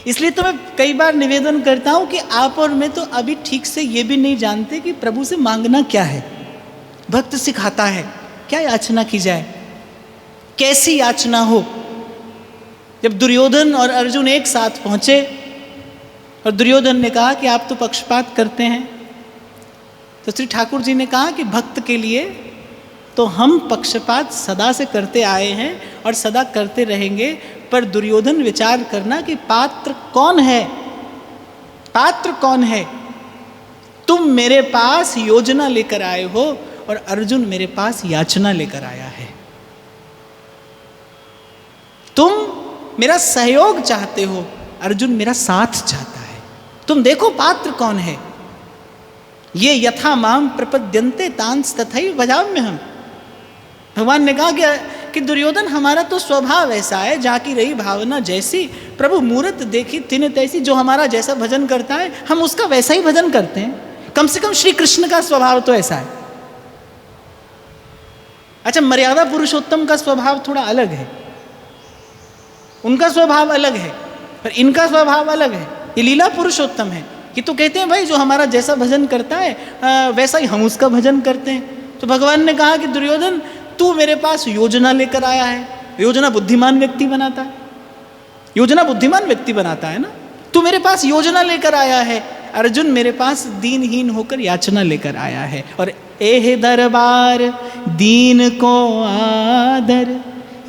इसलिए तो मैं कई बार निवेदन करता हूं कि आप और मैं तो अभी ठीक से ये भी नहीं जानते कि प्रभु से मांगना क्या है। भक्त सिखाता है क्या याचना की जाए, कैसी याचना हो। जब दुर्योधन और अर्जुन एक साथ पहुंचे और दुर्योधन ने कहा कि आप तो पक्षपात करते हैं, तो श्री ठाकुर जी ने कहा कि भक्त के लिए तो हम पक्षपात सदा से करते आए हैं और सदा करते रहेंगे, पर दुर्योधन विचार करना कि पात्र कौन है, पात्र कौन है। तुम मेरे पास योजना लेकर आए हो और अर्जुन मेरे पास याचना लेकर आया है। तुम मेरा सहयोग चाहते हो, अर्जुन मेरा साथ चाहता है। तुम देखो पात्र कौन है। ये यथा माम प्रपद्यन्ते तांस तथैव भजाम्यहम्। भगवान ने कहा कि दुर्योधन हमारा तो स्वभाव ऐसा है, जाकी रही भावना जैसी, प्रभु मूरत देखी तिन तैसी। जो हमारा जैसा भजन करता है हम उसका वैसा ही भजन करते हैं। कम से कम श्री कृष्ण का स्वभाव तो ऐसा है। अच्छा, मर्यादा पुरुषोत्तम का स्वभाव थोड़ा अलग है, उनका स्वभाव अलग है, पर इनका स्वभाव अलग है। ये लीला पुरुषोत्तम है। ये तो कहते हैं भाई जो हमारा जैसा भजन करता है वैसा ही हम उसका भजन करते हैं। तो भगवान ने कहा कि दुर्योधन तू मेरे पास योजना लेकर आया है। योजना बुद्धिमान व्यक्ति बनाता है, योजना बुद्धिमान व्यक्ति बनाता है ना। तू मेरे पास योजना लेकर आया है, अर्जुन मेरे पास दीनहीन होकर याचना लेकर आया है। और एह दरबार दीन को आदर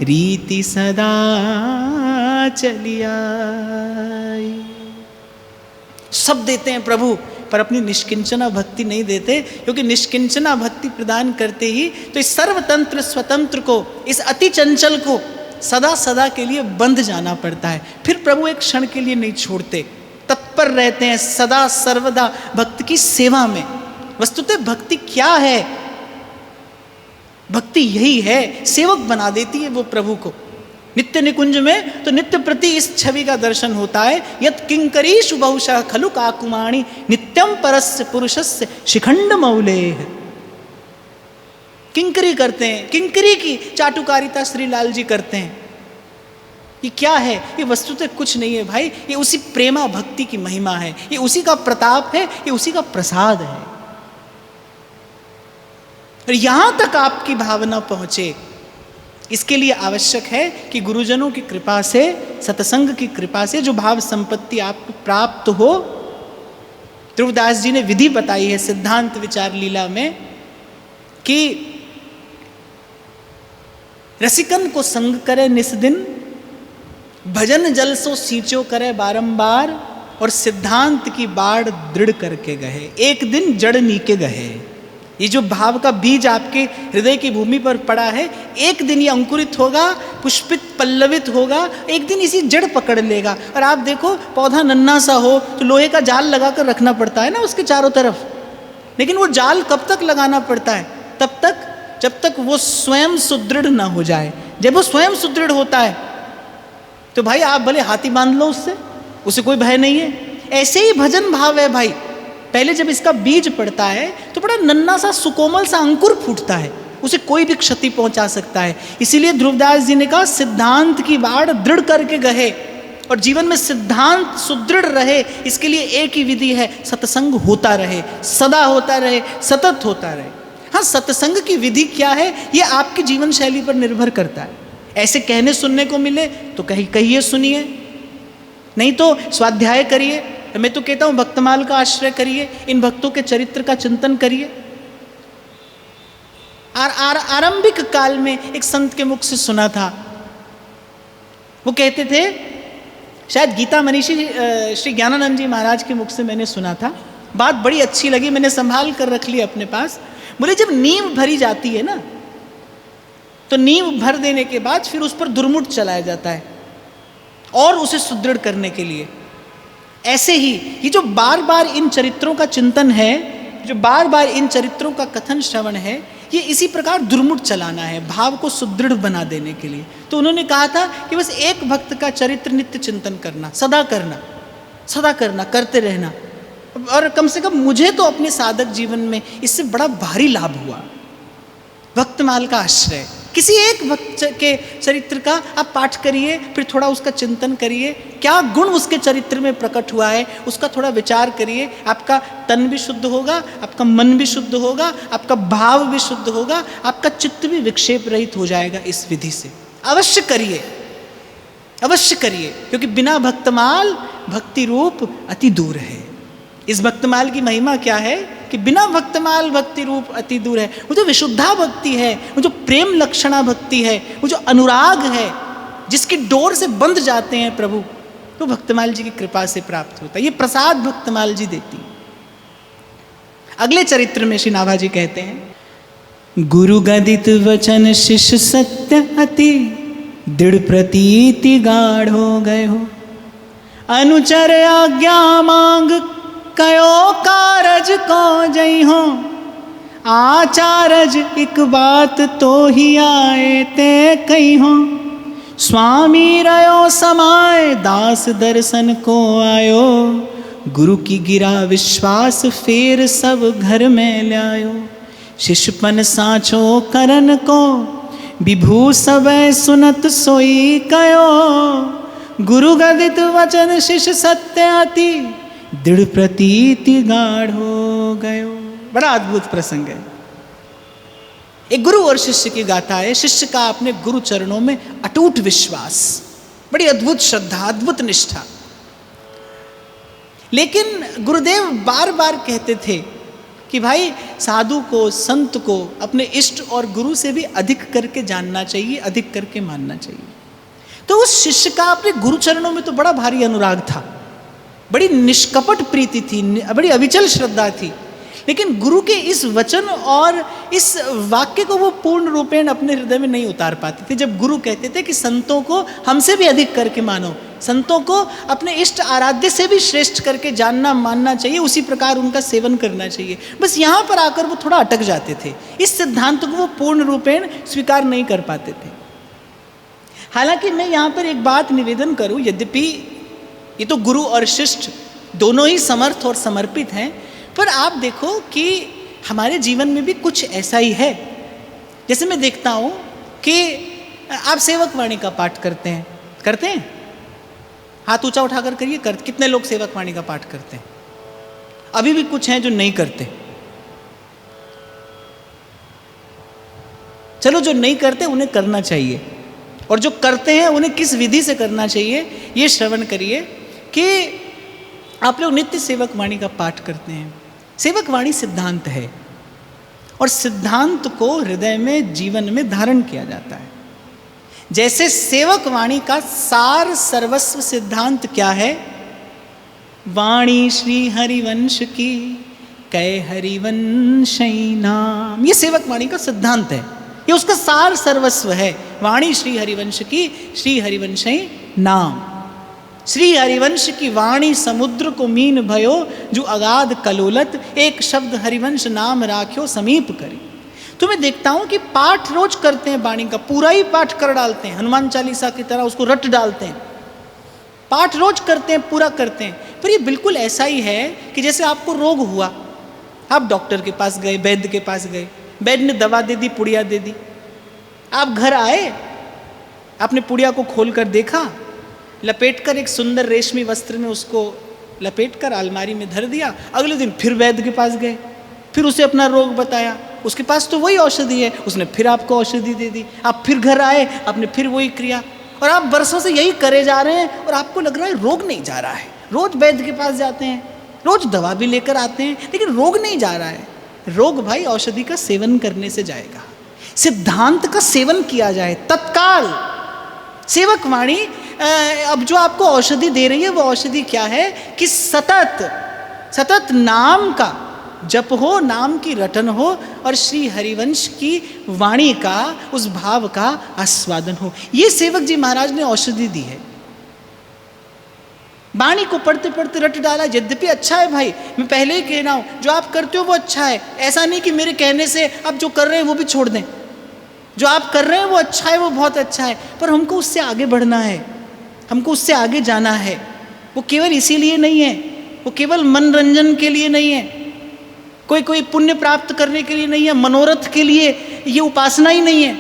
रीति सदा चलिया। सब देते हैं प्रभु, पर अपनी निष्किंचना भक्ति नहीं देते, क्योंकि निष्किंचना भक्ति प्रदान करते ही तो इस सर्वतंत्र स्वतंत्र को, इस अति चंचल को सदा सदा के लिए बंध जाना पड़ता है। फिर प्रभु एक क्षण के लिए नहीं छोड़ते, तत्पर रहते हैं सदा सर्वदा भक्त की सेवा में। वस्तुतः भक्ति क्या है? भक्ति यही है, सेवक बना देती है वो प्रभु को। नित्य निकुंज में तो नित्य प्रति इस छवि का दर्शन होता है। यत् किंकरीषु बहुशः खलु काकुमाणी नित्यम परस्य पुरुषस्य शिखंड मौलेह। किंकरी करते हैं, किंकरी की चाटुकारिता श्री लाल जी करते हैं। ये क्या है? ये वस्तुतः कुछ नहीं है भाई, ये उसी प्रेमा भक्ति की महिमा है, ये उसी का प्रताप है, ये उसी का प्रसाद है। और यहां तक आपकी भावना पहुंचे, इसके लिए आवश्यक है कि गुरुजनों की कृपा से, सत्संग की कृपा से जो भाव संपत्ति आपको प्राप्त हो। ध्रुवदास जी ने विधि बताई है सिद्धांत विचार लीला में कि रसिकन को संग करे निस्दिन, भजन जल सो सींचो करे बारंबार, और सिद्धांत की बाढ़ दृढ़ करके गए, एक दिन जड़ नीके गए। ये जो भाव का बीज आपके हृदय की भूमि पर पड़ा है, एक दिन ये अंकुरित होगा, पुष्पित पल्लवित होगा, एक दिन इसी जड़ पकड़ लेगा। और आप देखो पौधा नन्हा सा हो तो लोहे का जाल लगाकर रखना पड़ता है ना उसके चारों तरफ, लेकिन वो जाल कब तक लगाना पड़ता है? तब तक जब तक वो स्वयं सुदृढ़ ना हो जाए। जब वो स्वयं सुदृढ़ होता है तो भाई आप भले हाथी बांध लो उससे, उसे कोई भय नहीं है। ऐसे ही भजन भाव है भाई। पहले जब इसका बीज पड़ता है तो बड़ा नन्हा सा सुकोमल सा अंकुर फूटता है, उसे कोई भी क्षति पहुंचा सकता है। इसीलिए ध्रुवदास जी ने कहा सिद्धांत की बाढ़ दृढ़ करके गए, और जीवन में सिद्धांत सुदृढ़ रहे इसके लिए एक ही विधि है, सत्संग होता रहे, सदा होता रहे, सतत होता रहे। हाँ, सत्संग की विधि क्या है ये आपकी जीवन शैली पर निर्भर करता है। ऐसे कहने सुनने को मिले तो कहिए सुनिए, नहीं तो स्वाध्याय करिए। मैं तो कहता हूं भक्तमाल का आश्रय करिए, इन भक्तों के चरित्र का चिंतन करिए। आरंभिक काल में एक संत के मुख से सुना था, वो कहते थे, शायद गीता मनीषी श्री ज्ञानानंद जी महाराज के मुख से मैंने सुना था, बात बड़ी अच्छी लगी, मैंने संभाल कर रख ली अपने पास। बोले जब नींव भरी जाती है ना, तो नींव भर देने के बाद फिर उस पर दुर्मुट चलाया जाता है और उसे सुदृढ़ करने के लिए। ऐसे ही ये जो बार बार इन चरित्रों का चिंतन है, जो बार बार इन चरित्रों का कथन श्रवण है, ये इसी प्रकार दुर्मुट चलाना है, भाव को सुदृढ़ बना देने के लिए। तो उन्होंने कहा था कि बस एक भक्त का चरित्र नित्य चिंतन करना, सदा करना, करते रहना। और कम से कम मुझे तो अपने साधक जीवन में इससे बड़ा भारी लाभ हुआ। भक्तमाल का आश्रय, किसी एक भक्त के चरित्र का आप पाठ करिए, फिर थोड़ा उसका चिंतन करिए, क्या गुण उसके चरित्र में प्रकट हुआ है उसका थोड़ा विचार करिए। आपका तन भी शुद्ध होगा, आपका मन भी शुद्ध होगा, आपका भाव भी शुद्ध होगा, आपका चित्त भी विक्षेप रहित हो जाएगा इस विधि से। अवश्य करिए, अवश्य करिए, क्योंकि बिना भक्तमाल भक्ति रूप अति दूर है। इस भक्तमाल की महिमा क्या है कि बिना भक्तमाल भक्ति रूप अति दूर है। वो जो विशुद्धा भक्ति है, वो जो प्रेम लक्षणा भक्ति है, वो जो अनुराग है, जिसकी डोर से बंध जाते हैं प्रभु, तो भक्तमाल जी की कृपा से प्राप्त होता है। ये प्रसाद भक्तमाल जी देती है। अगले चरित्र में श्री नाभा जी कहते हैं, गुरु गदित वचन शिष्य सत्य अति दृढ़ प्रतीति गाढ़ हो गए हो, अनुचर आज्ञा मांग कयो कारज को जई हो, आचारज एक बात तो ही आए ते कही हो, स्वामी रयो समाय दास दर्शन को आयो, गुरु की गिरा विश्वास फेर सब घर में ल्यायो, शिष्यपन साचो करन को विभू सबे सुनत सोई कयो, गुरु गदित वचन शिष्य सत्य अति दृढ़ प्रतीति गाढ़ हो गयो। बड़ा अद्भुत प्रसंग है। एक गुरु और शिष्य की गाथा है। शिष्य का अपने गुरु चरणों में अटूट विश्वास, बड़ी अद्भुत श्रद्धा, अद्भुत निष्ठा। लेकिन गुरुदेव बार बार कहते थे कि भाई साधु को, संत को अपने इष्ट और गुरु से भी अधिक करके जानना चाहिए, अधिक करके मानना चाहिए। तो उस शिष्य का अपने गुरु चरणों में तो बड़ा भारी अनुराग था, बड़ी निष्कपट प्रीति थी, बड़ी अविचल श्रद्धा थी। लेकिन गुरु के इस वचन और इस वाक्य को वो पूर्ण रूपेण अपने हृदय में नहीं उतार पाते थे। जब गुरु कहते थे कि संतों को हमसे भी अधिक करके मानो, संतों को अपने इष्ट आराध्य से भी श्रेष्ठ करके जानना मानना चाहिए, उसी प्रकार उनका सेवन करना चाहिए, बस यहाँ पर आकर वो थोड़ा अटक जाते थे। इस सिद्धांत को वो पूर्ण रूपेण स्वीकार नहीं कर पाते थे। हालांकि मैं यहाँ पर एक बात निवेदन करूँ, यद्यपि ये तो गुरु और शिष्य दोनों ही समर्थ और समर्पित हैं, पर आप देखो कि हमारे जीवन में भी कुछ ऐसा ही है। जैसे मैं देखता हूँ कि आप सेवक वाणी का पाठ करते हैं? हाथ ऊंचा उठाकर करिए, कितने लोग सेवक वाणी का पाठ करते हैं? अभी भी कुछ हैं जो नहीं करते। चलो, जो नहीं करते उन्हें करना चाहिए, और जो करते हैं उन्हें किस विधि से करना चाहिए ये श्रवण करिए। कि आप लोग नित्य सेवक वाणी का पाठ करते हैं। सेवक वाणी सिद्धांत है, और सिद्धांत को हृदय में, जीवन में धारण किया जाता है। जैसे सेवक वाणी का सार सर्वस्व सिद्धांत क्या है? वाणी श्री हरिवंश की कै हरिवंशई नाम, ये सेवक वाणी का सिद्धांत है, ये उसका सार सर्वस्व है। वाणी श्री हरिवंश की, श्री हरिवंशई नाम। श्री हरिवंश की वाणी समुद्र को मीन भयो, जो अगाध कलोलत एक शब्द हरिवंश नाम राख्यो समीप करी। तो मैं देखता हूं कि पाठ रोज करते हैं, वाणी का पूरा ही पाठ कर डालते हैं, हनुमान चालीसा की तरह उसको रट डालते हैं। पाठ रोज करते हैं, पूरा करते हैं। पर ये बिल्कुल ऐसा ही है कि जैसे आपको रोग हुआ, आप डॉक्टर के पास गए, वैद्य के पास गए, वैद्य ने दवा दे दी, पुड़िया दे दी। आप घर आए, आपने पुड़िया को खोल कर देखा, लपेटकर एक सुंदर रेशमी वस्त्र में उसको लपेटकर अलमारी में धर दिया। अगले दिन फिर वैद्य के पास गए, फिर उसे अपना रोग बताया, उसके पास तो वही औषधि है, उसने फिर आपको औषधि दे दी। आप फिर घर आए, आपने फिर वही क्रिया, और आप बरसों से यही करे जा रहे हैं, और आपको लग रहा है रोग नहीं जा रहा है। रोज वैद्य के पास जाते हैं, रोज दवा भी लेकर आते हैं, लेकिन रोग नहीं जा रहा है। रोग भाई औषधि का सेवन करने से जाएगा। सिद्धांत का सेवन किया जाए तत्काल। सेवक वाणी अब जो आपको औषधि दे रही है, वो औषधि क्या है कि सतत नाम का जप हो, नाम की रटन हो, और श्री हरिवंश की वाणी का, उस भाव का आस्वादन हो। ये सेवक जी महाराज ने औषधि दी है। वाणी को पढ़ते पढ़ते रट डाला। यद्यपि अच्छा है भाई, मैं पहले ही कह रहा हूँ, जो आप करते हो वो अच्छा है। ऐसा नहीं कि मेरे कहने से आप जो कर रहे हैं वो भी छोड़ दें। जो आप कर रहे हैं वो अच्छा है, वो बहुत अच्छा है, पर हमको उससे आगे बढ़ना है, हमको उससे आगे जाना है। वो केवल इसीलिए नहीं है, वो केवल मनोरंजन के लिए नहीं है, कोई पुण्य प्राप्त करने के लिए नहीं है, मनोरथ के लिए ये उपासना ही नहीं है।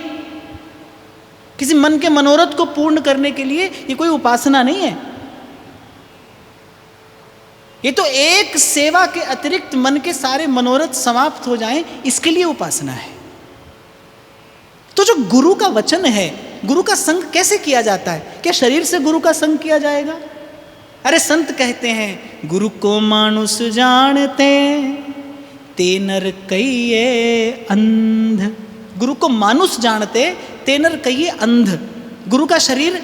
किसी मन के मनोरथ को पूर्ण करने के लिए ये कोई उपासना नहीं है। ये तो एक सेवा के अतिरिक्त मन के सारे मनोरथ समाप्त हो जाएं, इसके लिए उपासना है। तो जो गुरु का वचन है, गुरु का संग कैसे किया जाता है? क्या शरीर से गुरु का संग किया जाएगा? अरे संत कहते हैं, गुरु को मानुष जानते ते नर कहिए अंध। गुरु को मानुष जानते ते नर कहिए अंध। गुरु का शरीर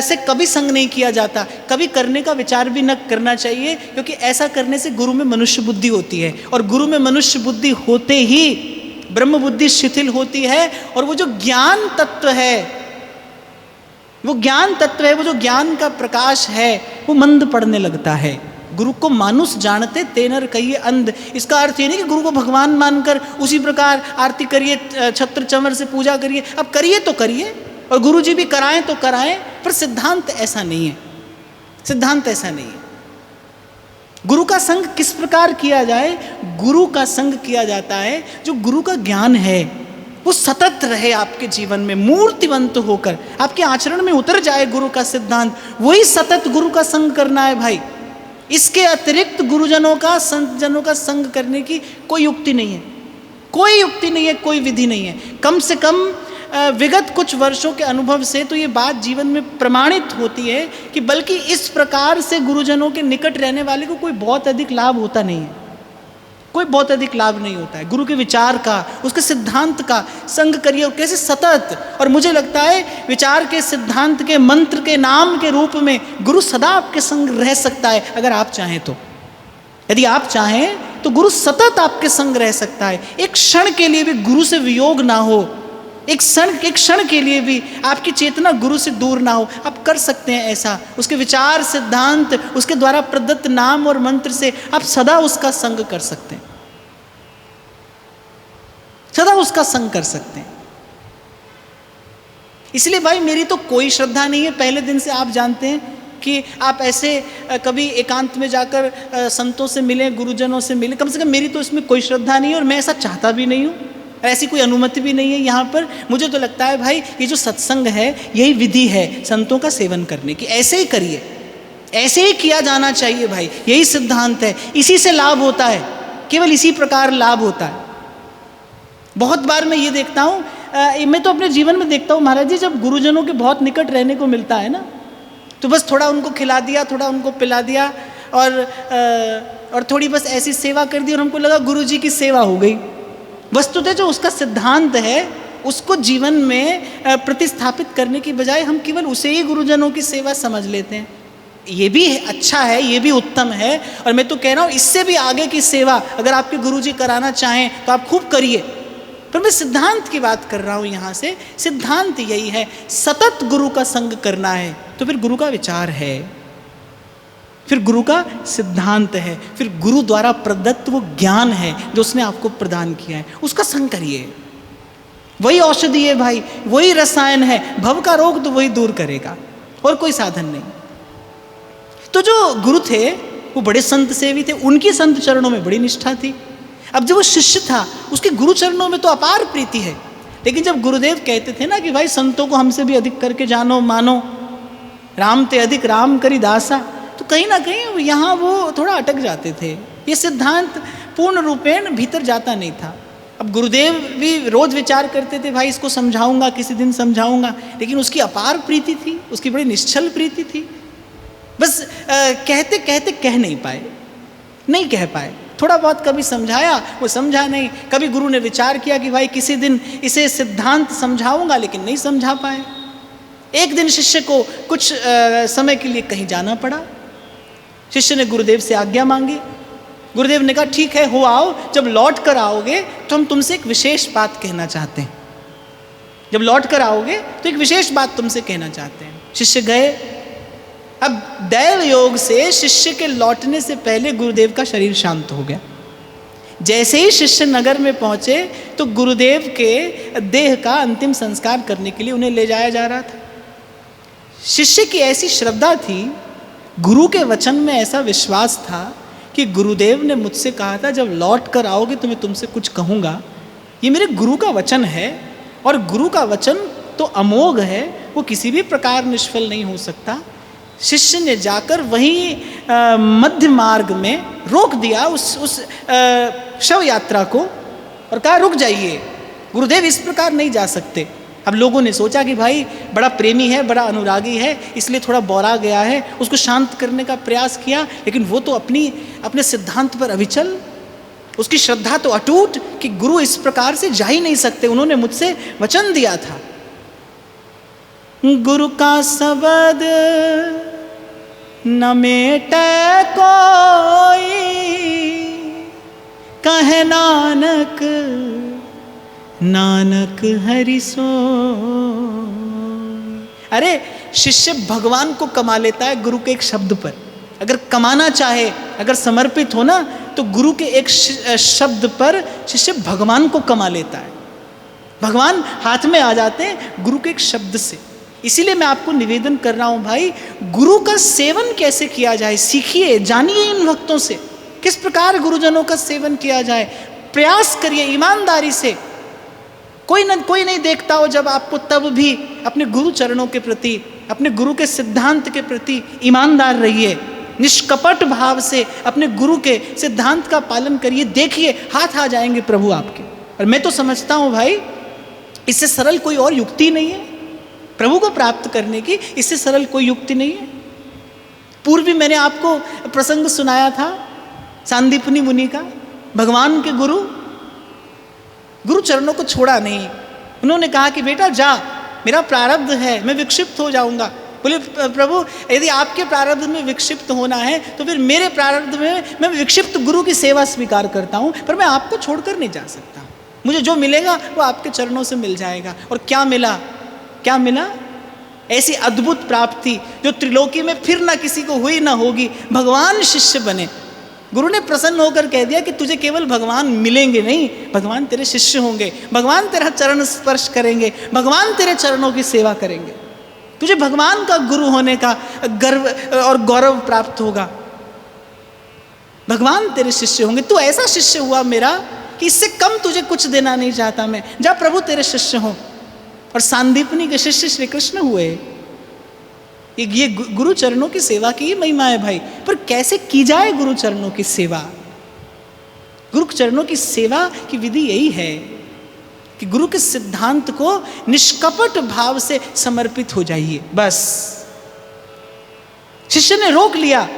से कभी संग नहीं किया जाता, कभी करने का विचार भी न करना चाहिए, क्योंकि ऐसा करने से गुरु में मनुष्य बुद्धि होती है, और गुरु में मनुष्य बुद्धि होते ही ब्रह्म बुद्धि शिथिल होती है, और वो जो ज्ञान तत्व है, वो ज्ञान तत्व है, वो जो ज्ञान का प्रकाश है, वो मंद पड़ने लगता है। गुरु को मानुष जानते ते नर कहिए अंध। इसका अर्थ ये नहीं कि गुरु को भगवान मानकर उसी प्रकार आरती करिए, छत्र चंवर से पूजा करिए। अब करिए तो करिए, और गुरु जी भी कराएं तो कराएं, पर सिद्धांत ऐसा नहीं है। सिद्धांत ऐसा नहीं है। गुरु का संग किस प्रकार किया जाए? गुरु का संग किया जाता है, जो गुरु का ज्ञान है वो सतत रहे आपके जीवन में, मूर्तिवंत होकर आपके आचरण में उतर जाए गुरु का सिद्धांत। वही सतत गुरु का संग करना है भाई। इसके अतिरिक्त गुरुजनों का, संतजनों का संग करने की कोई युक्ति नहीं है, कोई युक्ति नहीं है, कोई विधि नहीं है। कम से कम विगत कुछ वर्षों के अनुभव से तो ये बात जीवन में प्रमाणित होती है कि बल्कि इस प्रकार से गुरुजनों के निकट रहने वाले को कोई बहुत अधिक लाभ होता नहीं है, कोई बहुत अधिक लाभ नहीं होता है। गुरु के विचार का, उसके सिद्धांत का संग करिए, और कैसे सतत। और मुझे लगता है विचार के, सिद्धांत के, मंत्र के, नाम के रूप में गुरु सदा आपके संग रह सकता है, अगर आप चाहें तो। यदि आप चाहें तो गुरु सतत आपके संग रह सकता है। एक क्षण के लिए भी गुरु से वियोग ना हो, एक क्षण के लिए भी आपकी चेतना गुरु से दूर ना हो, आप कर सकते हैं ऐसा। उसके विचार, सिद्धांत, उसके द्वारा प्रदत्त नाम और मंत्र से आप सदा उसका संग कर सकते हैं, सदा उसका संग कर सकते हैं। इसलिए भाई मेरी तो कोई श्रद्धा नहीं है, पहले दिन से आप जानते हैं कि आप ऐसे कभी एकांत में जाकर संतों से मिलें, गुरुजनों से मिलें। कम से कम मेरी तो इसमें कोई श्रद्धा नहीं है, और मैं ऐसा चाहता भी नहीं हूँ, ऐसी कोई अनुमति भी नहीं है यहाँ पर। मुझे तो लगता है भाई ये जो सत्संग है, यही विधि है संतों का सेवन करने की। ऐसे ही करिए, ऐसे ही किया जाना चाहिए भाई, यही सिद्धांत है। इसी से लाभ होता है, केवल इसी प्रकार लाभ होता है। बहुत बार मैं ये देखता हूँ, मैं तो अपने जीवन में देखता हूँ महाराज जी, जब गुरुजनों के बहुत निकट रहने को मिलता है ना, तो बस थोड़ा उनको खिला दिया, थोड़ा उनको पिला दिया, और थोड़ी बस ऐसी सेवा कर दी, और हमको लगा गुरु जी की सेवा हो गई। वस्तुतः जो उसका सिद्धांत है, उसको जीवन में प्रतिस्थापित करने की बजाय हम केवल उसे ही गुरुजनों की सेवा समझ लेते हैं। ये भी अच्छा है, ये भी उत्तम है, और मैं तो कह रहा हूँ इससे भी आगे की सेवा अगर आपके गुरुजी कराना चाहें तो आप खूब करिए। पर मैं सिद्धांत की बात कर रहा हूँ यहाँ से। सिद्धांत यही है, सतत गुरु का संग करना है तो फिर गुरु का विचार है, फिर गुरु का सिद्धांत है, फिर गुरु द्वारा प्रदत्त वो ज्ञान है जो उसने आपको प्रदान किया है, उसका संग करिए। वही औषधि है भाई, वही रसायन है, भव का रोग तो वही दूर करेगा, और कोई साधन नहीं। तो जो गुरु थे वो बड़े संत सेवी थे, उनकी संत चरणों में बड़ी निष्ठा थी। अब जब वो शिष्य था, उसके गुरु चरणों में तो अपार प्रीति है, लेकिन जब गुरुदेव कहते थे ना कि भाई संतों को हमसे भी अधिक करके जानो मानो, राम ते अधिक राम करी दासा, तो कहीं ना कहीं यहाँ वो थोड़ा अटक जाते थे। ये सिद्धांत पूर्ण रूपेण भीतर जाता नहीं था। अब गुरुदेव भी रोज विचार करते थे भाई इसको समझाऊंगा, किसी दिन समझाऊंगा, लेकिन उसकी अपार प्रीति थी, उसकी बड़ी निश्चल प्रीति थी। बस कहते कहते कह नहीं पाए, नहीं कह पाए। थोड़ा बहुत कभी समझाया, वो समझा नहीं। कभी गुरु ने विचार किया कि भाई किसी दिन इसे सिद्धांत समझाऊंगा, लेकिन नहीं समझा पाए। एक दिन शिष्य को कुछ समय के लिए कहीं जाना पड़ा। शिष्य ने गुरुदेव से आज्ञा मांगी। गुरुदेव ने कहा ठीक है, हो आओ, जब लौट कर आओगे तो हम तुमसे एक विशेष बात कहना चाहते हैं। जब लौट कर आओगे तो एक विशेष बात तुमसे कहना चाहते हैं। शिष्य गए। अब दैव योग से शिष्य के लौटने से पहले गुरुदेव का शरीर शांत हो गया। जैसे ही शिष्य नगर में पहुंचे तो गुरुदेव के देह का अंतिम संस्कार करने के लिए उन्हें ले जाया जा रहा था। शिष्य की ऐसी श्रद्धा थी, गुरु के वचन में ऐसा विश्वास था कि गुरुदेव ने मुझसे कहा था जब लौट कर आओगे तो मैं तुमसे कुछ कहूँगा। ये मेरे गुरु का वचन है, और गुरु का वचन तो अमोघ है, वो किसी भी प्रकार निष्फल नहीं हो सकता। शिष्य ने जाकर वहीं मध्य मार्ग में रोक दिया उस शव यात्रा को और कहा रुक जाइए, गुरुदेव इस प्रकार नहीं जा सकते। अब लोगों ने सोचा कि भाई बड़ा प्रेमी है, बड़ा अनुरागी है, इसलिए थोड़ा बौरा गया है, उसको शांत करने का प्रयास किया, लेकिन वो तो अपने सिद्धांत पर अविचल, उसकी श्रद्धा तो अटूट कि गुरु इस प्रकार से जा ही नहीं सकते। उन्होंने मुझसे वचन दिया था, गुरु का शब्द न मेटे कोई, कहे नानक नानक हरि सो। अरे शिष्य भगवान को कमा लेता है गुरु के एक शब्द पर। अगर कमाना चाहे, अगर समर्पित हो ना, तो गुरु के एक शब्द पर शिष्य भगवान को कमा लेता है। भगवान हाथ में आ जाते हैं गुरु के एक शब्द से। इसीलिए मैं आपको निवेदन कर रहा हूं भाई, गुरु का सेवन कैसे किया जाए सीखिए, जानिए इन भक्तों से किस प्रकार गुरुजनों का सेवन किया जाए। प्रयास करिए ईमानदारी से। कोई नहीं देखता हो जब आपको, तब भी अपने गुरु चरणों के प्रति, अपने गुरु के सिद्धांत के प्रति ईमानदार रहिए। निष्कपट भाव से अपने गुरु के सिद्धांत का पालन करिए। देखिए हाथ आ जाएंगे प्रभु आपके। और मैं तो समझता हूं भाई, इससे सरल कोई और युक्ति नहीं है प्रभु को प्राप्त करने की, इससे सरल कोई युक्ति नहीं है। पूर्व भी मैंने आपको प्रसंग सुनाया था सांदीपनी मुनि का। भगवान के गुरु चरणों को छोड़ा नहीं। उन्होंने कहा कि बेटा जा, मेरा प्रारब्ध है, मैं विक्षिप्त हो जाऊंगा। बोले प्रभु यदि आपके प्रारब्ध में विक्षिप्त होना है तो फिर मेरे प्रारब्ध में मैं विक्षिप्त गुरु की सेवा स्वीकार करता हूँ, पर मैं आपको छोड़कर नहीं जा सकता। मुझे जो मिलेगा वो आपके चरणों से मिल जाएगा। और क्या मिला? ऐसी अद्भुत प्राप्ति जो त्रिलोकी में फिर ना किसी को हुई ना होगी। भगवान शिष्य बने। गुरु ने प्रसन्न होकर कह दिया कि तुझे केवल भगवान मिलेंगे नहीं, भगवान तेरे शिष्य होंगे, भगवान तेरा चरण स्पर्श करेंगे, भगवान तेरे चरणों की सेवा करेंगे। तुझे भगवान का गुरु होने का गर्व और गौरव प्राप्त होगा। भगवान तेरे शिष्य होंगे। तू ऐसा शिष्य हुआ मेरा कि इससे कम तुझे कुछ देना नहीं चाहता मैं। जा प्रभु तेरे शिष्य हो। और सांदीपनी के शिष्य श्री कृष्ण हुए। ये गुरु चरणों की सेवा की महिमा है भाई। पर कैसे की जाए गुरु चरणों की सेवा? गुरु चरणों की सेवा की विधि यही है कि गुरु के सिद्धांत को निष्कपट भाव से समर्पित हो जाइए। बस शिष्य ने रोक लिया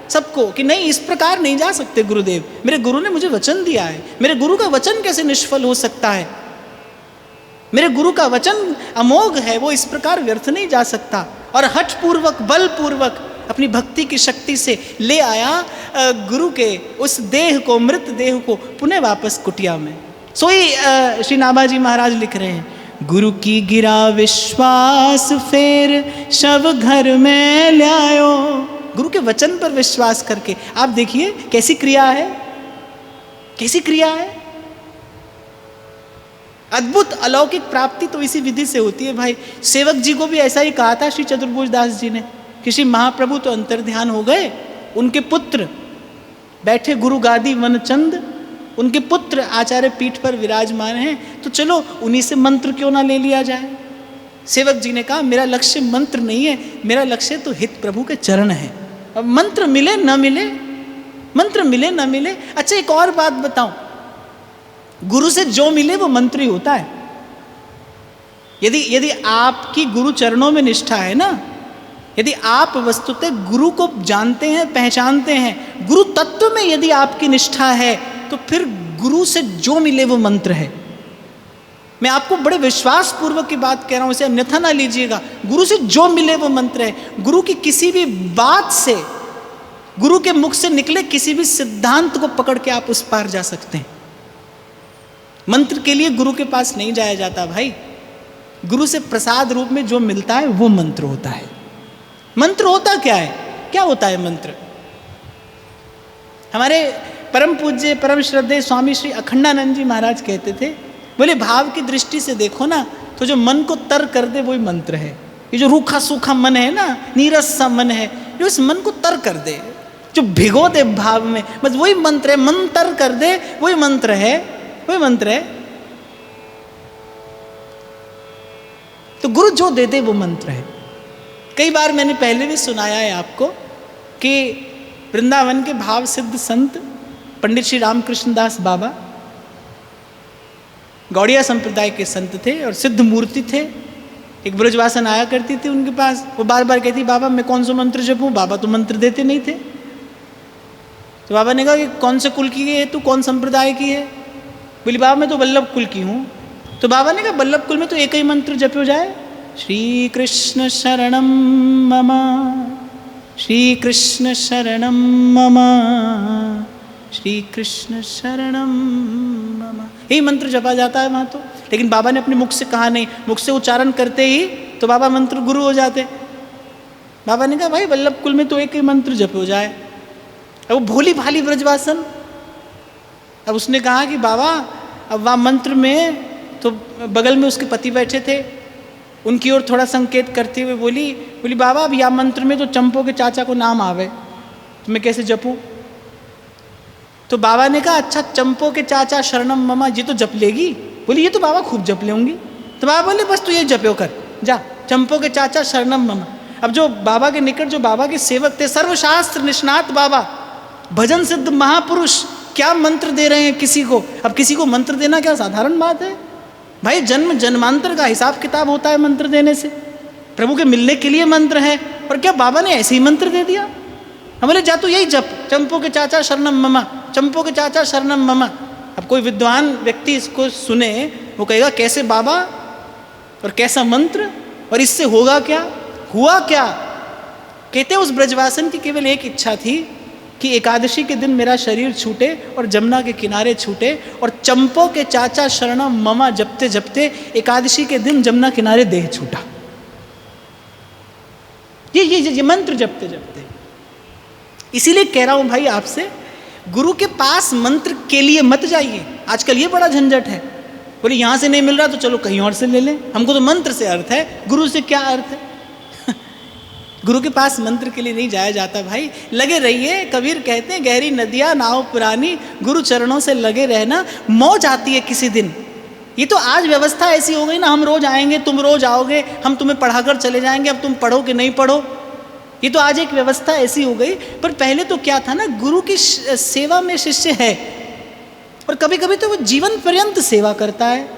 सबको कि नहीं, इस प्रकार नहीं जा सकते गुरुदेव, मेरे गुरु ने मुझे वचन दिया है। मेरे गुरु का वचन कैसे निष्फल हो सकता है? मेरे गुरु का वचन अमोघ है, वो इस प्रकार व्यर्थ नहीं जा सकता। और हठ पूर्वक, बल पूर्वक अपनी भक्ति की शक्ति से ले आया गुरु के उस देह को, मृत देह को पुनः वापस कुटिया में। सोई श्री नाभाजी महाराज लिख रहे हैं, गुरु की गिरा विश्वास फेर शव घर में लायो। गुरु के वचन पर विश्वास करके आप देखिए कैसी क्रिया है, कैसी क्रिया है। अद्भुत अलौकिक प्राप्ति तो इसी विधि से होती है भाई। सेवक जी को भी ऐसा ही कहा था श्री चतुर्भुज दास जी ने कि श्री महाप्रभु तो अंतर्ध्यान हो गए, उनके पुत्र बैठे गुरु गादी वनचंद, उनके पुत्र आचार्य पीठ पर विराजमान हैं, तो चलो उन्हीं से मंत्र क्यों ना ले लिया जाए। सेवक जी ने कहा मेरा लक्ष्य मंत्र नहीं है, मेरा लक्ष्य तो हित प्रभु के चरण है। अब मंत्र मिले न मिले, मंत्र मिले न मिले। अच्छा एक और बात बताऊं, गुरु से जो मिले वो मंत्र ही होता है। यदि आपकी गुरु चरणों में निष्ठा है ना, यदि आप वस्तुतः गुरु को जानते हैं, पहचानते हैं, गुरु तत्व में यदि आपकी निष्ठा है, तो फिर गुरु से जो मिले वो मंत्र है। मैं आपको बड़े विश्वास पूर्वक की बात कह रहा हूं, इसे अन्यथा ना लीजिएगा। गुरु से जो मिले वो मंत्र है। गुरु की किसी भी बात से, गुरु के मुख से निकले किसी भी सिद्धांत को पकड़ के आप उस पार जा सकते हैं। मंत्र के लिए गुरु के पास नहीं जाया जाता भाई। गुरु से प्रसाद रूप में जो मिलता है वो मंत्र होता है। मंत्र होता क्या है? क्या होता है मंत्र? हमारे परम पूज्य परम श्रद्धेय स्वामी श्री अखंडानंद जी महाराज कहते थे, बोले भाव की दृष्टि से देखो ना तो जो मन को तर कर दे वही मंत्र है। ये जो रूखा सूखा मन है ना, नीरस सा मन है, जो इस मन को तर कर दे, जो भिगो दे भाव में, बस वही मंत्र है। मन तर कर दे वही मंत्र है, वही मंत्र है। तो गुरु जो दे दे वो मंत्र है। कई बार मैंने पहले भी सुनाया है आपको कि वृंदावन के भाव सिद्ध संत पंडित श्री रामकृष्ण दास बाबा गौड़िया संप्रदाय के संत थे और सिद्ध मूर्ति थे। एक ब्रजवासन आया करती थी उनके पास, वो बार बार कहती, बाबा मैं कौन सा मंत्र जपूं? बाबा तो मंत्र देते नहीं थे। तो बाबा ने कहा कि कौन से कुल की है तू, कौन संप्रदाय की है? बोली बाबा मैं तो वल्लभ कुल की हूँ। तो बाबा ने कहा वल्लभ कुल में तो एक ही मंत्र जपो जाए, श्री कृष्ण शरणम मम, श्री कृष्ण शरणम मम, श्री कृष्ण शरणम मम, यही मंत्र जपा जाता है वहाँ तो। लेकिन बाबा ने अपने मुख से कहा नहीं, मुख से उच्चारण करते ही तो बाबा मंत्र गुरु हो जाते। बाबा ने कहा भाई वल्लभ कुल में तो एक ही मंत्र जपो जाए। अब वो भोली भाली ब्रजवासन, अब उसने कहा कि बाबा अब वहाँ मंत्र में तो बगल में उसके पति बैठे थे, उनकी ओर थोड़ा संकेत करते हुए बोली बाबा अब या मंत्र में तो चंपो के चाचा को नाम आवे, तो मैं कैसे जपूं? तो बाबा ने कहा अच्छा चंपो के चाचा शरणम ममा ये तो जप लेगी? बोली ये तो बाबा खूब जप लेंगी। तो बाबा बोले बस तू ये जपो कर जा, चंपो के चाचा शरणम ममा। अब जो बाबा के निकट जो बाबा के सेवक थे, सर्वशास्त्र निष्णात बाबा, भजन सिद्ध महापुरुष, क्या मंत्र दे रहे हैं किसी को? अब किसी को मंत्र देना क्या साधारण बात है भाई? जन्म जन्मांतर का हिसाब किताब होता है मंत्र देने से, प्रभु के मिलने के लिए मंत्र है। और क्या बाबा ने ऐसे ही मंत्र दे दिया? हम बोले जा तू यही जप, चंपो के चाचा शरणम ममा, चंपो के चाचा शरणम ममा। अब कोई विद्वान व्यक्ति इसको सुने, वो कहेगा कैसे बाबा और कैसा मंत्र, और इससे होगा क्या? हुआ क्या? कहते उस ब्रजवासन की केवल एक इच्छा थी कि एकादशी के दिन मेरा शरीर छूटे और जमुना के किनारे छूटे, और चंपो के चाचा शरणम ममा जपते जपते एकादशी के दिन जमुना किनारे देह छूटा। ये मंत्र जपते जपते। इसीलिए कह रहा हूं भाई आपसे, गुरु के पास मंत्र के लिए मत जाइए। आजकल ये बड़ा झंझट है, बोले यहां से नहीं मिल रहा तो चलो कहीं और से ले लें, हमको तो मंत्र से अर्थ है, गुरु से क्या अर्थ है? गुरु के पास मंत्र के लिए नहीं जाया जाता भाई। लगे रहिए, कबीर कहते हैं गहरी नदियाँ नाव पुरानी, गुरु चरणों से लगे रहना, मौज आती है किसी दिन। ये तो आज व्यवस्था ऐसी हो गई ना, हम रोज आएंगे, तुम रोज आओगे, हम तुम्हें पढ़ाकर चले जाएंगे, अब तुम पढ़ो कि नहीं पढ़ो। ये तो आज एक व्यवस्था ऐसी हो गई, पर पहले तो क्या था ना, गुरु की सेवा में शिष्य है, और कभी कभी तो वो जीवन पर्यंत सेवा करता है,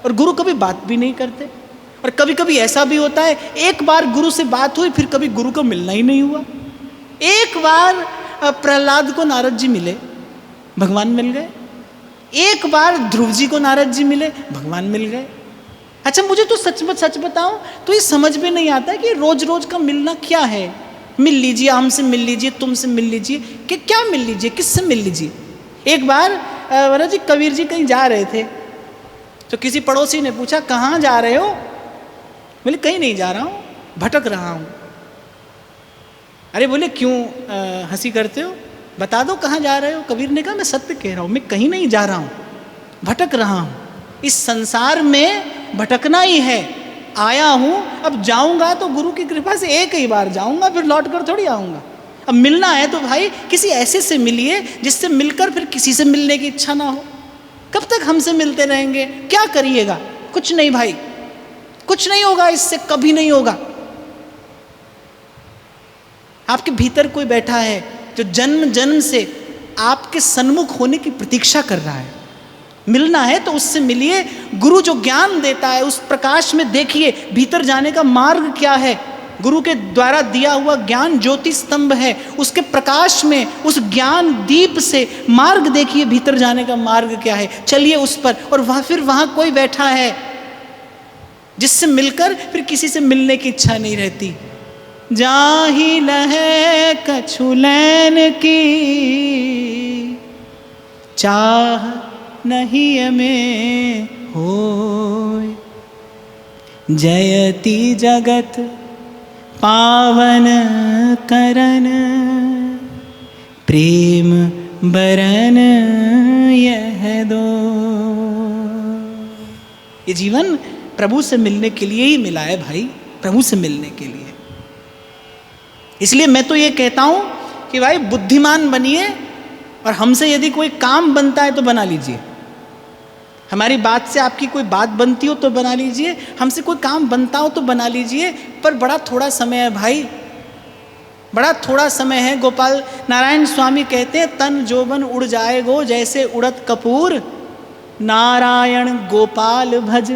और गुरु कभी बात भी नहीं करते। और कभी कभी ऐसा भी होता है, एक बार गुरु से बात हुई, फिर कभी गुरु को मिलना ही नहीं हुआ। एक बार प्रहलाद को नारद जी मिले, भगवान मिल गए। एक बार ध्रुव जी को नारद जी मिले, भगवान मिल गए। अच्छा मुझे तो सच बताऊं तो ये समझ में नहीं आता कि रोज रोज का मिलना क्या है। मिल लीजिए, हमसे मिल लीजिए, तुमसे मिल लीजिए, कि क्या मिल लीजिए, किससे मिल लीजिए? एक बार महाराज जी कबीर जी कहीं जा रहे थे, तो किसी पड़ोसी ने पूछा कहाँ जा रहे हो? बोले कहीं नहीं जा रहा हूँ, भटक रहा हूँ। अरे बोले क्यों हंसी करते हो, बता दो कहाँ जा रहे हो? कबीर ने कहा मैं सत्य कह रहा हूँ, मैं कहीं नहीं जा रहा हूँ, भटक रहा हूँ। इस संसार में भटकना ही है, आया हूँ, अब जाऊँगा तो गुरु की कृपा से एक ही बार जाऊँगा, फिर लौट कर थोड़ी आऊँगा। अब मिलना है तो भाई किसी ऐसे से मिलिए जिससे मिलकर फिर किसी से मिलने की इच्छा ना हो। कब तक हमसे मिलते रहेंगे? क्या करिएगा? कुछ नहीं भाई, कुछ नहीं होगा, इससे कभी नहीं होगा। आपके भीतर कोई बैठा है जो जन्म जन्म से आपके सन्मुख होने की प्रतीक्षा कर रहा है। मिलना है तो उससे मिलिए। गुरु जो ज्ञान देता है उस प्रकाश में देखिए भीतर जाने का मार्ग क्या है। गुरु के द्वारा दिया हुआ ज्ञान ज्योति स्तंभ है, उसके प्रकाश में, उस ज्ञान दीप से मार्ग देखिए, भीतर जाने का मार्ग क्या है, चलिए उस पर। और वहाँ कोई बैठा है जिससे मिलकर फिर किसी से मिलने की इच्छा नहीं रहती। जाहि लहै कछु लैन की, चाह नहीं में होय, जयति जगत पावन करन, प्रेम बरन यह दो। ये जीवन प्रभु से मिलने के लिए ही मिला है भाई, प्रभु से मिलने के लिए। इसलिए मैं तो ये कहता हूं कि भाई बुद्धिमान बनिए, और हमसे यदि कोई काम बनता है तो बना लीजिए। हमारी बात से आपकी कोई बात बनती हो तो बना लीजिए, हमसे कोई काम बनता हो तो बना लीजिए, पर बड़ा थोड़ा समय है भाई, बड़ा थोड़ा समय है। गोपाल नारायण स्वामी कहते हैं, तन जोबन उड़ जाएगो जैसे उड़त कपूर, नारायण गोपाल भज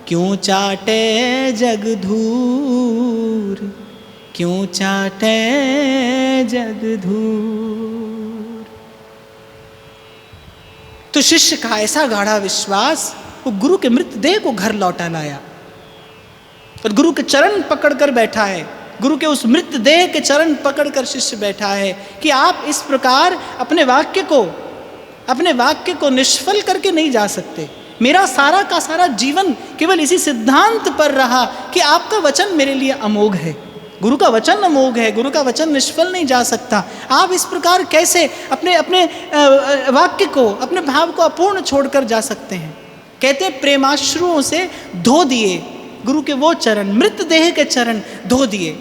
क्यों चाटे जग धूर, क्यों चाटे जग धूर। तो शिष्य का ऐसा गाढ़ा विश्वास वो गुरु के मृतदेह को घर लौटा लाया और गुरु के चरण पकड़कर बैठा है। गुरु के उस मृतदेह के चरण पकड़कर शिष्य बैठा है कि आप इस प्रकार अपने वाक्य को निष्फल करके नहीं जा सकते। मेरा सारा का सारा जीवन केवल इसी सिद्धांत पर रहा कि आपका वचन मेरे लिए अमोघ है, गुरु का वचन अमोघ है, गुरु का वचन निष्फल नहीं जा सकता। आप इस प्रकार कैसे अपने अपने वाक्य को, अपने भाव को अपूर्ण छोड़कर जा सकते हैं। कहते हैं प्रेमाश्रुओं से धो दिए गुरु के वो चरण, मृतदेह के चरण धो दिए।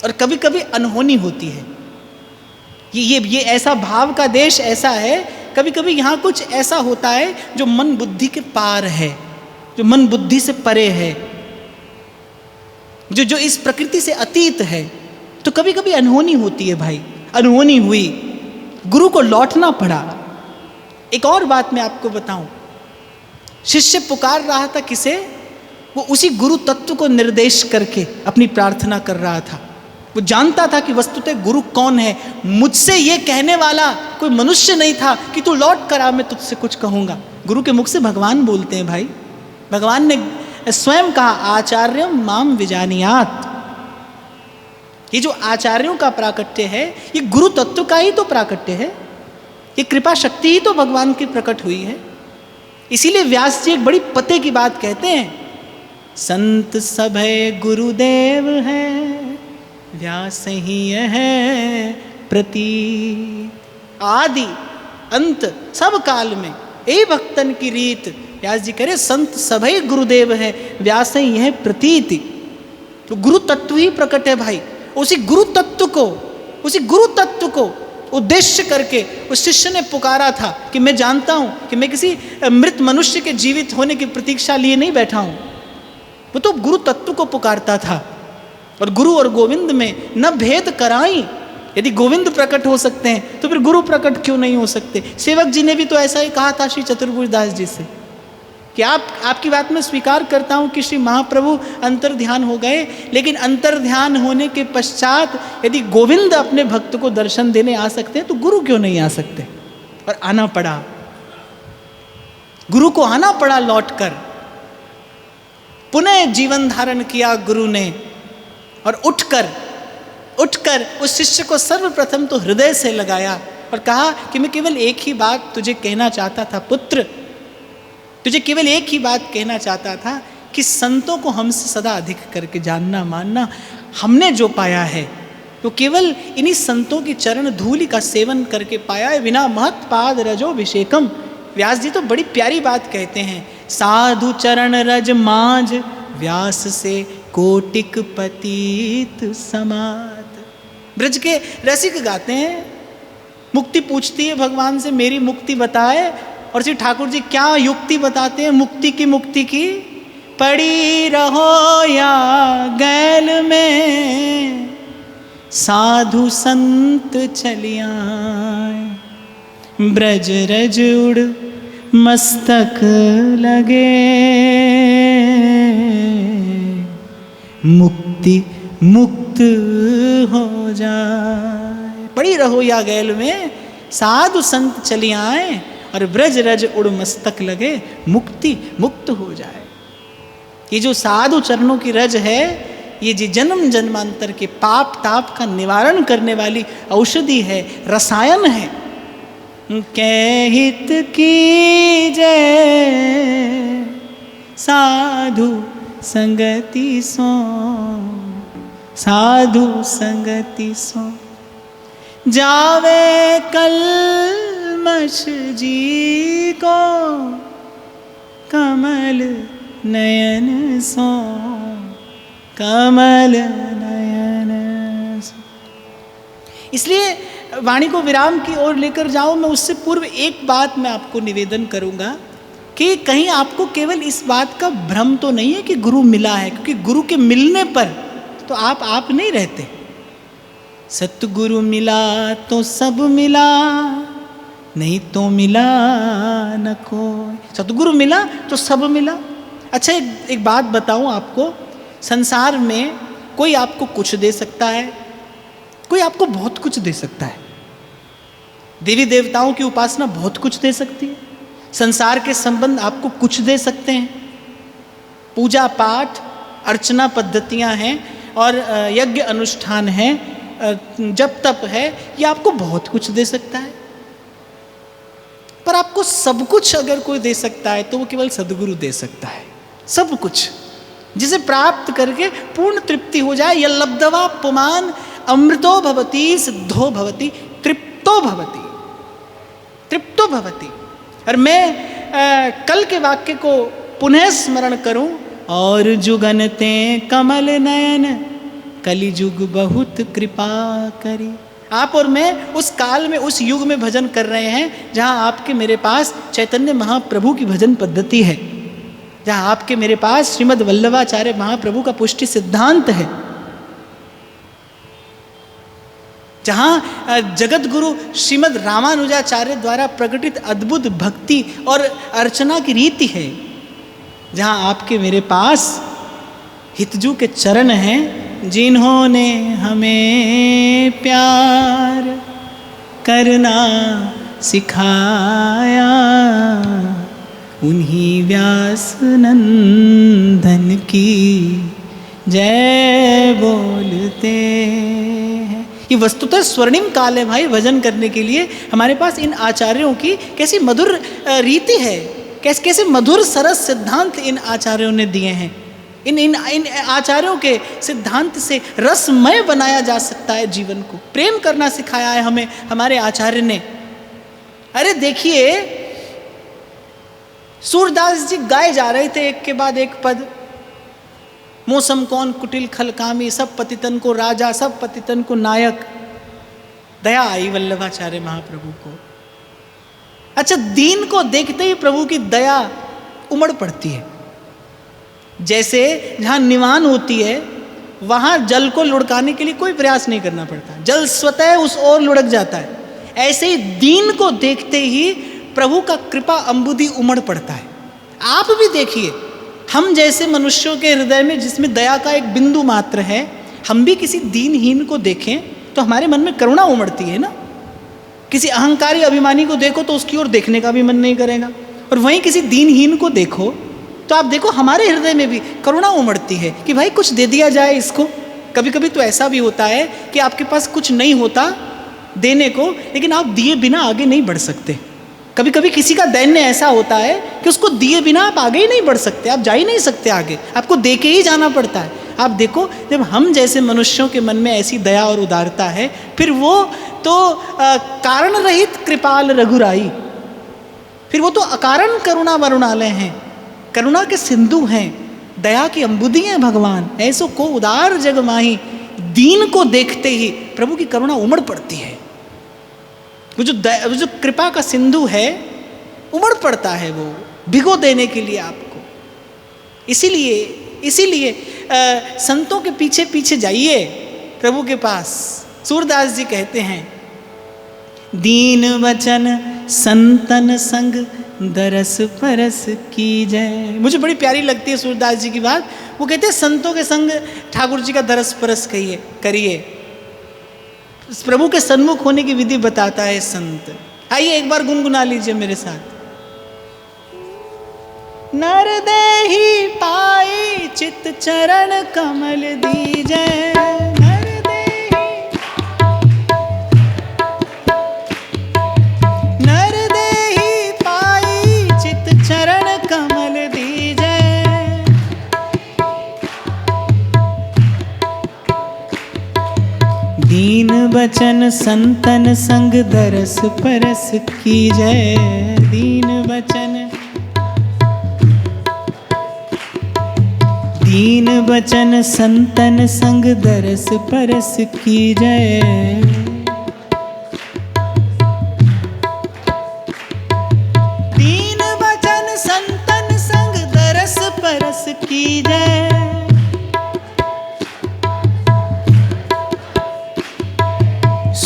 और कभी कभी अनहोनी होती है, ये ऐसा भाव का देश ऐसा है, कभी कभी यहाँ कुछ ऐसा होता है जो मन बुद्धि के पार है, जो मन बुद्धि से परे है, जो इस प्रकृति से अतीत है। तो कभी कभी अनहोनी होती है भाई, अनहोनी हुई, गुरु को लौटना पड़ा। एक और बात मैं आपको बताऊं, शिष्य पुकार रहा था किसे? वो उसी गुरु तत्व को निर्देश करके अपनी प्रार्थना कर रहा था। वो जानता था कि वस्तुतः गुरु कौन है। मुझसे ये कहने वाला कोई मनुष्य नहीं था कि तू लौट कर आ, मैं तुझसे कुछ कहूँगा। गुरु के मुख से भगवान बोलते हैं भाई। भगवान ने स्वयं कहा, आचार्यम माम विजानियात। ये जो आचार्यों का प्राकट्य है, ये गुरु तत्व का ही तो प्राकट्य है, ये कृपा शक्ति ही तो भगवान की प्रकट हुई है। इसीलिए व्यास जी एक बड़ी पते की बात कहते हैं, संत सभय गुरुदेव है, व्यास ही है प्रतीत। आदि अंत सब काल में ए भक्तन की रीत। व्यास जी कह रहे संत सभई गुरुदेव है, व्यास ही है प्रतीति। तो गुरु तत्व ही प्रकट है भाई। उसी गुरु तत्व को उद्देश्य करके उस शिष्य ने पुकारा था कि मैं जानता हूं कि मैं किसी मृत मनुष्य के जीवित होने की प्रतीक्षा लिए नहीं बैठा हूं। वो तो गुरु तत्व को पुकारता था। और गुरु और गोविंद में न भेद कराई। यदि गोविंद प्रकट हो सकते हैं तो फिर गुरु प्रकट क्यों नहीं हो सकते? सेवक जी ने भी तो ऐसा ही कहा था श्री चतुर्भुज दास जी से कि आपकी बात में स्वीकार करता हूं कि श्री महाप्रभु अंतर्ध्यान हो गए, लेकिन अंतर्ध्यान होने के पश्चात यदि गोविंद अपने भक्त को दर्शन देने आ सकते हैं तो गुरु क्यों नहीं आ सकते? और आना पड़ा, गुरु को आना पड़ा लौटकर। पुनः जीवन धारण किया गुरु ने और उठकर उस शिष्य को सर्वप्रथम तो हृदय से लगाया और कहा कि मैं केवल एक ही बात तुझे कहना चाहता था पुत्र, तुझे केवल एक ही बात कहना चाहता था कि संतों को हमसे सदा अधिक करके जानना मानना। हमने जो पाया है तो केवल इन्हीं संतों की चरण धूलि का सेवन करके पाया है, बिना महत् पाद रजोभिषेकम। व्यास जी तो बड़ी प्यारी बात कहते हैं, साधु चरण रज मांझ व्यास से कोटिक पतित समात। ब्रज के रसिक गाते हैं, मुक्ति पूछती है भगवान से, मेरी मुक्ति बताए। और श्री ठाकुर जी क्या युक्ति बताते हैं मुक्ति की, पड़ी रहो या गैल में साधु संत चलिया, ब्रज रज उड़ मस्तक लगे, मुक्ति मुक्त हो जाए। पड़ी रहो या गैल में साधु संत चली आए और ब्रज रज उड़ मस्तक लगे, मुक्ति मुक्त हो जाए। ये जो साधु चरणों की रज है, ये जी जन्म जन्मांतर के पाप ताप का निवारण करने वाली औषधि है, रसायन है। कै हित की जय साधु संगति सो, साधु संगति सो, जावे कलमश जी को कमल नयन सो, कमल नयन सो। इसलिए वाणी को विराम की ओर लेकर जाऊं, मैं उससे पूर्व एक बात मैं आपको निवेदन करूंगा कि कहीं आपको केवल इस बात का भ्रम तो नहीं है कि गुरु मिला है, क्योंकि गुरु के मिलने पर तो आप नहीं रहते। सतगुरु मिला तो सब मिला, नहीं तो मिला न कोई। सतगुरु मिला तो सब मिला। अच्छा, एक बात बताऊं आपको, संसार में कोई आपको कुछ दे सकता है, कोई आपको बहुत कुछ दे सकता है। देवी देवताओं की उपासना बहुत कुछ दे सकती है, संसार के संबंध आपको कुछ दे सकते हैं, पूजा पाठ अर्चना पद्धतियां हैं और यज्ञ अनुष्ठान हैं, जप तप है, ये आपको बहुत कुछ दे सकता है। पर आपको सब कुछ अगर कोई दे सकता है तो वो केवल सद्गुरु दे सकता है। सब कुछ जिसे प्राप्त करके पूर्ण तृप्ति हो जाए। यह लब्धवा पुमान अमृतो भवति सिद्धो भवति तृप्तो भवति, तृप्तो भवति। और मैं कल के वाक्य को पुनः स्मरण करूं, और जुगनते कमल नयन कलिजुग बहुत कृपा करी। आप और मैं उस काल में, उस युग में भजन कर रहे हैं जहां आपके मेरे पास चैतन्य महाप्रभु की भजन पद्धति है, जहां आपके मेरे पास श्रीमद् वल्लभाचार्य महाप्रभु का पुष्टि सिद्धांत है, जहाँ जगत गुरु श्रीमद् रामानुजाचार्य द्वारा प्रकटित अद्भुत भक्ति और अर्चना की रीति है, जहाँ आपके मेरे पास हितजू के चरण हैं, जिन्होंने हमें प्यार करना सिखाया, उन्हीं व्यास नंदन की जय बोलते हैं। ये वस्तुतः स्वर्णिम काल है भाई भजन करने के लिए। हमारे पास इन आचार्यों की कैसी मधुर रीति है, कैसे मधुर सरस सिद्धांत इन आचार्यों ने दिए हैं। इन आचार्यों के सिद्धांत से रसमय बनाया जा सकता है जीवन को। प्रेम करना सिखाया है हमें हमारे आचार्य ने। अरे देखिए, सूरदास जी गाए जा रहे थे एक के बाद एक पद, मौसम कौन कुटिल खलकामी, सब पतितन को राजा, सब पतितन को नायक। दया आई वल्लभाचार्य महाप्रभु को। अच्छा, दीन को देखते ही प्रभु की दया उमड़ पड़ती है। जैसे जहाँ निवान होती है वहाँ जल को लुढ़काने के लिए कोई प्रयास नहीं करना पड़ता, जल स्वतः उस ओर लुढ़क जाता है। ऐसे ही दीन को देखते ही प्रभु का कृपा अम्बुदी उमड़ पड़ता है। आप भी देखिए, हम जैसे मनुष्यों के हृदय में जिसमें दया का एक बिंदु मात्र है, हम भी किसी दीनहीन को देखें तो हमारे मन में करुणा उमड़ती है ना। किसी अहंकारी अभिमानी को देखो तो उसकी ओर देखने का भी मन नहीं करेगा, और वहीं किसी दीनहीन को देखो तो आप देखो हमारे हृदय में भी करुणा उमड़ती है कि भाई कुछ दे दिया जाए इसको। कभी कभी तो ऐसा भी होता है कि आपके पास कुछ नहीं होता देने को, लेकिन आप दिए बिना आगे नहीं बढ़ सकते। कभी कभी किसी का दैन्य ऐसा होता है कि उसको दिए बिना आप आगे ही नहीं बढ़ सकते, आप जा ही नहीं सकते आगे, आपको दे के ही जाना पड़ता है। आप देखो, जब हम जैसे मनुष्यों के मन में ऐसी दया और उदारता है, फिर वो तो कारण रहित कृपाल रघुराई, फिर वो तो अकारण करुणा वरुणालय हैं, करुणा के सिंधु हैं, दया की अम्बुदी हैं भगवान। ऐसो को उदार जग माही, दीन को देखते ही प्रभु की करुणा उमड़ पड़ती है। वो जो कृपा का सिंधु है उमड़ पड़ता है, वो भिगो देने के लिए आपको। इसीलिए संतों के पीछे पीछे जाइए प्रभु के पास। सूरदास जी कहते हैं, दीन वचन संतन संग दरस परस की जय। मुझे बड़ी प्यारी लगती है सूरदास जी की बात। वो कहते हैं संतों के संग ठाकुर जी का दरस परस करिए। प्रभु के सन्मुख होने की विधि बताता है संत। आइए एक बार गुनगुना लीजिए मेरे साथ। नर देहि पाई चित चरण कमल दीजै, नर देहि पाई चित चरण कमल दीजै, दीन बचन संतन संग दरस परस की जय। दीन बचन संतन संग दरस परस की जय।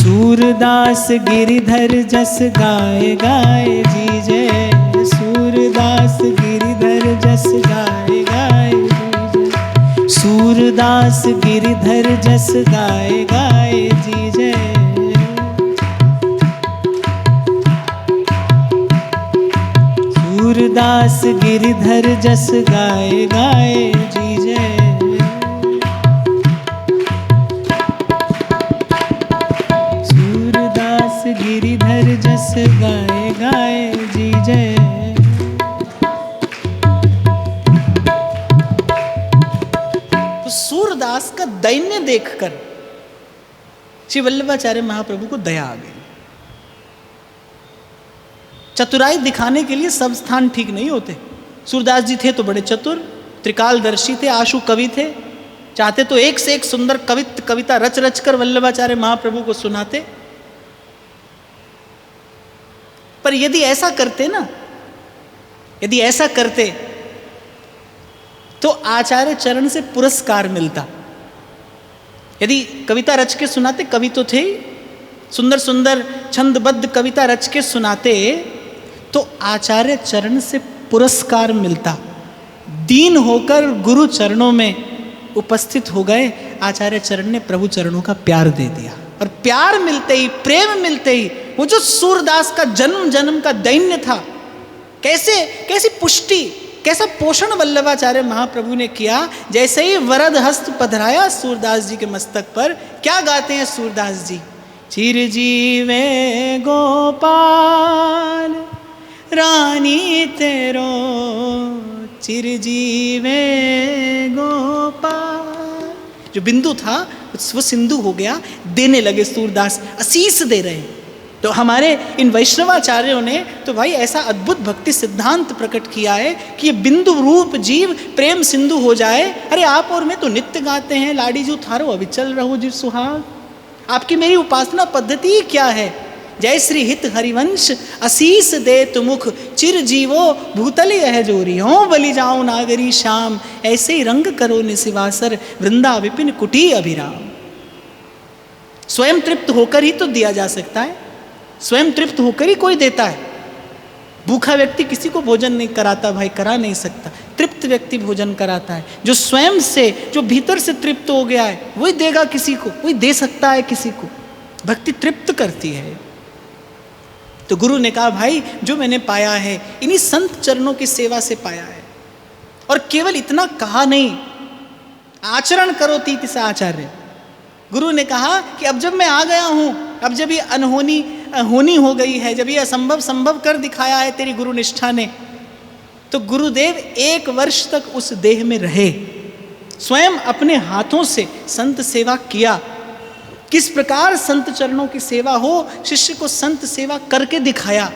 सूरदास गिरिधर जस गाए गाए जी जय, सूरदास गिरिधर जस गाए गाए जी जय, सूरदास गिरिधर जस गाए गाए जी जय। सूरदास गिरिधर जस गाए गाए जी जय। सूरदास गिरिधर जस गाए गाए जी जय। तो सूरदास का दैन्य देखकर श्री वल्लभाचार्य महाप्रभु को दया आ गई। चतुराई दिखाने के लिए सब स्थान ठीक नहीं होते। सूरदास जी थे तो बड़े चतुर, त्रिकालदर्शी थे, आशु कवि थे, चाहते तो एक से एक सुंदर कविता रच रच कर वल्लभाचार्य महाप्रभु को सुनाते। पर यदि ऐसा करते ना, यदि ऐसा करते तो आचार्य चरण से पुरस्कार मिलता। यदि कविता रच के सुनाते, कवि तो थे, सुंदर सुंदर छंदबद्ध कविता रच के सुनाते तो आचार्य चरण से पुरस्कार मिलता। दीन होकर गुरु चरणों में उपस्थित हो गए, आचार्य चरण ने प्रभु चरणों का प्यार दे दिया। और प्यार मिलते ही, प्रेम मिलते ही, वो जो सूरदास का जन्म जन्म का दैन्य था, कैसी पुष्टि, कैसा पोषण वल्लभाचार्य महाप्रभु ने किया। जैसे ही वरद हस्त पधराया सूरदास जी के मस्तक पर, क्या गाते हैं सूरदास जी? चिरजीवे गोपाल रानी तेरो, चिरजीवे गोपाल। जो बिंदु था वो सिंधु हो गया, देने लगे सूरदास, आशीष दे रहे हैं। तो हमारे इन वैष्णवाचार्यों ने तो भाई ऐसा अद्भुत भक्ति सिद्धांत प्रकट किया है कि ये बिंदु रूप जीव प्रेम सिंधु हो जाए। अरे आप और मैं तो नित्य गाते हैं, लाडी जू थारो अविचल रहो जी सुहाग। आपकी मेरी उपासना पद्धति क्या है? जय श्री हित हरिवंश आशीष दे तुमुख, चिर जीवो भूतल यह जोरी, हो बलि जाओ नागरी श्याम, ऐसे ही रंग करो निशिवासर, वृंदा विपिन कुटी अभिराम। स्वयं तृप्त होकर ही तो दिया जा सकता है, स्वयं तृप्त होकर ही कोई देता है। भूखा व्यक्ति किसी को भोजन नहीं कराता भाई, करा नहीं सकता। तृप्त व्यक्ति भोजन कराता है। जो स्वयं से, जो भीतर से तृप्त हो गया है, वही देगा किसी को, वही दे सकता है किसी को। भक्ति तृप्त करती है। तो गुरु ने कहा भाई जो मैंने पाया है इन्हीं संत चरणों की सेवा से पाया है। और केवल इतना कहा नहीं, आचरण करो तीतिस आचार्य। गुरु ने कहा कि अब जब मैं आ गया हूं, अब जब ये अनहोनी होनी हो गई है, जब ये असंभव संभव कर दिखाया है तेरी गुरु निष्ठा ने, तो गुरुदेव 1 वर्ष तक उस देह में रहे, स्वयं अपने हाथों से संत सेवा किया। किस प्रकार संत चरणों की सेवा हो, शिष्य को संत सेवा करके दिखाया,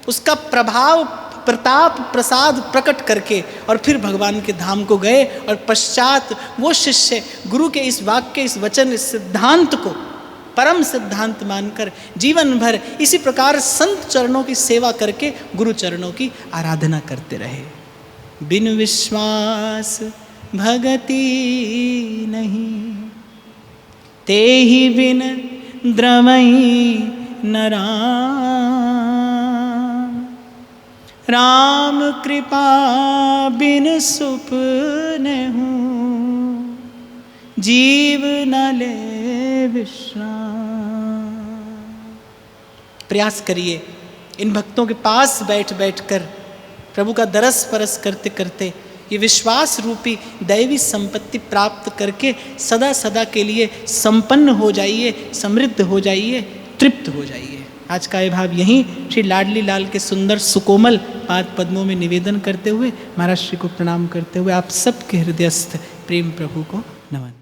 उसका प्रभाव प्रताप प्रसाद प्रकट करके, और फिर भगवान के धाम को गए। और पश्चात वो शिष्य गुरु के इस वाक्य, इस वचन, इस सिद्धांत को परम सिद्धांत मानकर जीवन भर इसी प्रकार संत चरणों की सेवा करके गुरु चरणों की आराधना करते रहे। बिन विश्वास भगति नहीं, ते ही बिन द्रवई न राम कृपा बिन सुपन हूँ, जीव न ले विश्राम। प्रयास करिए इन भक्तों के पास बैठ बैठकर प्रभु का दरस परस करते करते ये विश्वास रूपी दैवी संपत्ति प्राप्त करके सदा सदा के लिए संपन्न हो जाइए, समृद्ध हो जाइए, तृप्त हो जाइए। आज का ये भाव यहीं श्री लाडली लाल के सुंदर सुकोमल पाद पद्मों में निवेदन करते हुए, महाराज श्री को प्रणाम करते हुए आप सबके हृदयस्थ प्रेम प्रभु को नमन।